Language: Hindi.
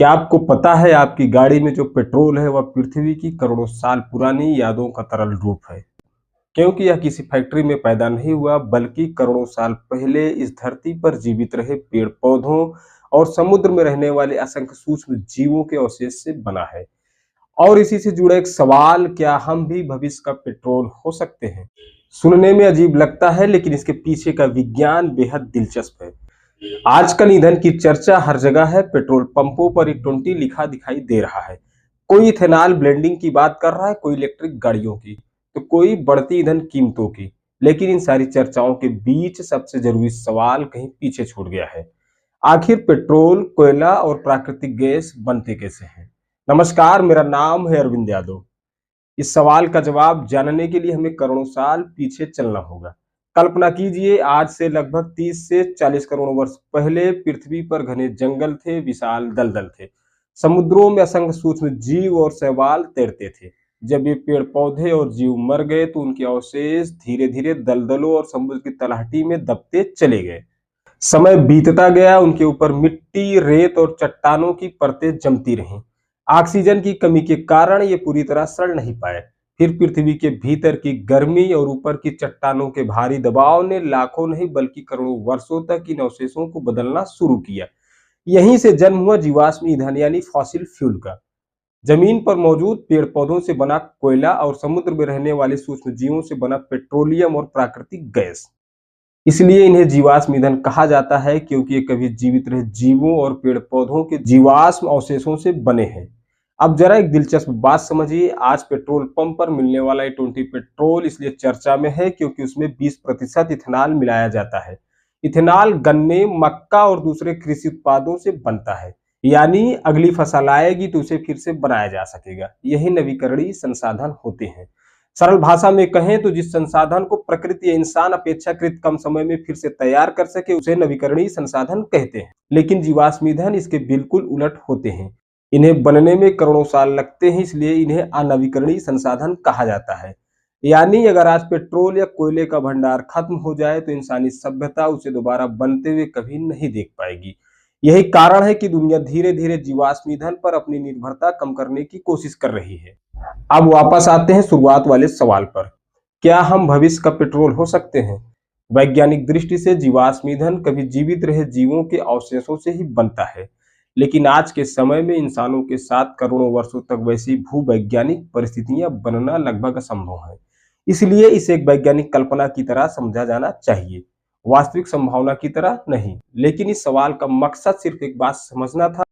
क्या आपको पता है आपकी गाड़ी में जो पेट्रोल है वह पृथ्वी की करोड़ों साल पुरानी यादों का तरल रूप है। क्योंकि यह किसी फैक्ट्री में पैदा नहीं हुआ बल्कि करोड़ों साल पहले इस धरती पर जीवित रहे पेड़ पौधों और समुद्र में रहने वाले असंख्य सूक्ष्म जीवों के अवशेष से बना है। और इसी से जुड़ा एक सवाल, क्या हम भी भविष्य का पेट्रोल हो सकते हैं? सुनने में अजीब लगता है लेकिन इसके पीछे का विज्ञान बेहद दिलचस्प है। आजकल ईंधन की चर्चा हर जगह है। पेट्रोल पंपों पर E20 लिखा दिखाई दे रहा है। कोई इथेनॉल ब्लेंडिंग की बात कर रहा है, कोई इलेक्ट्रिक गाड़ियों की, तो कोई बढ़ती ईंधन कीमतों की। लेकिन इन सारी चर्चाओं के बीच सबसे जरूरी सवाल कहीं पीछे छूट गया है। आखिर पेट्रोल, कोयला और प्राकृतिक गैस बनते कैसे हैं? नमस्कार, मेरा नाम है अरविंद यादव। इस सवाल का जवाब जानने के लिए हमें करोड़ों साल पीछे चलना होगा। कल्पना कीजिए, आज से लगभग 30 से 40 करोड़ वर्ष पहले पृथ्वी पर घने जंगल थे, विशाल दलदल थे। समुद्रों में असंख्य सूक्ष्म जीव और शैवाल तैरते थे। जब ये पेड़ पौधे और जीव मर गए तो उनके अवशेष धीरे धीरे दलदलों और समुद्र की तलहटी में दबते चले गए। समय बीतता गया, उनके ऊपर मिट्टी, रेत और चट्टानों की परतें जमती रहीं। ऑक्सीजन की कमी के कारण ये पूरी तरह सड़ नहीं पाए। फिर पृथ्वी के भीतर की गर्मी और ऊपर की चट्टानों के भारी दबाव ने लाखों नहीं बल्कि करोड़ों वर्षों तक इन अवशेषों को बदलना शुरू किया। यहीं से जन्म हुआ जीवाश्म ईंधन यानी फॉसिल फ्यूल का। जमीन पर मौजूद पेड़ पौधों से बना कोयला और समुद्र में रहने वाले सूक्ष्म जीवों से बना पेट्रोलियम और प्राकृतिक गैस। इसलिए इन्हें जीवाश्म ईंधन कहा जाता है, क्योंकि ये कभी जीवित रहे जीवों और पेड़ पौधों के जीवाश्म अवशेषों से बने हैं। अब जरा एक दिलचस्प बात समझिए। आज पेट्रोल पंप पर मिलने वाला E20 पेट्रोल इसलिए चर्चा में है क्योंकि उसमें 20% इथेनॉल मिलाया जाता है। इथेनॉल गन्ने, मक्का और दूसरे कृषि उत्पादों से बनता है। यानी अगली फसल आएगी तो उसे फिर से बनाया जा सकेगा। यही नवीकरणीय संसाधन होते हैं। सरल भाषा में कहें तो जिस संसाधन को प्रकृति या इंसान अपेक्षाकृत कम समय में फिर से तैयार कर सके उसे नवीकरणीय संसाधन कहते हैं। लेकिन जीवाश्म ईंधन इसके बिल्कुल उलट होते हैं। इन्हें बनने में करोड़ों साल लगते हैं, इसलिए इन्हें अनवीकरणीय संसाधन कहा जाता है। यानी अगर आज पेट्रोल या कोयले का भंडार खत्म हो जाए तो इंसानी सभ्यता उसे दोबारा बनते हुए कभी नहीं देख पाएगी। यही कारण है कि दुनिया धीरे धीरे जीवाश्म ईंधन पर अपनी निर्भरता कम करने की कोशिश कर रही है। अब वापस आते हैं शुरुआत वाले सवाल पर। क्या हम भविष्य का पेट्रोल हो सकते हैं? वैज्ञानिक दृष्टि से जीवाश्म ईंधन कभी जीवित रहे जीवों के अवशेषों से ही बनता है। लेकिन आज के समय में इंसानों के साथ करोड़ों वर्षों तक वैसी भूवैज्ञानिक परिस्थितियां बनना लगभग असंभव है। इसलिए इसे एक वैज्ञानिक कल्पना की तरह समझा जाना चाहिए, वास्तविक संभावना की तरह नहीं। लेकिन इस सवाल का मकसद सिर्फ एक बात समझना था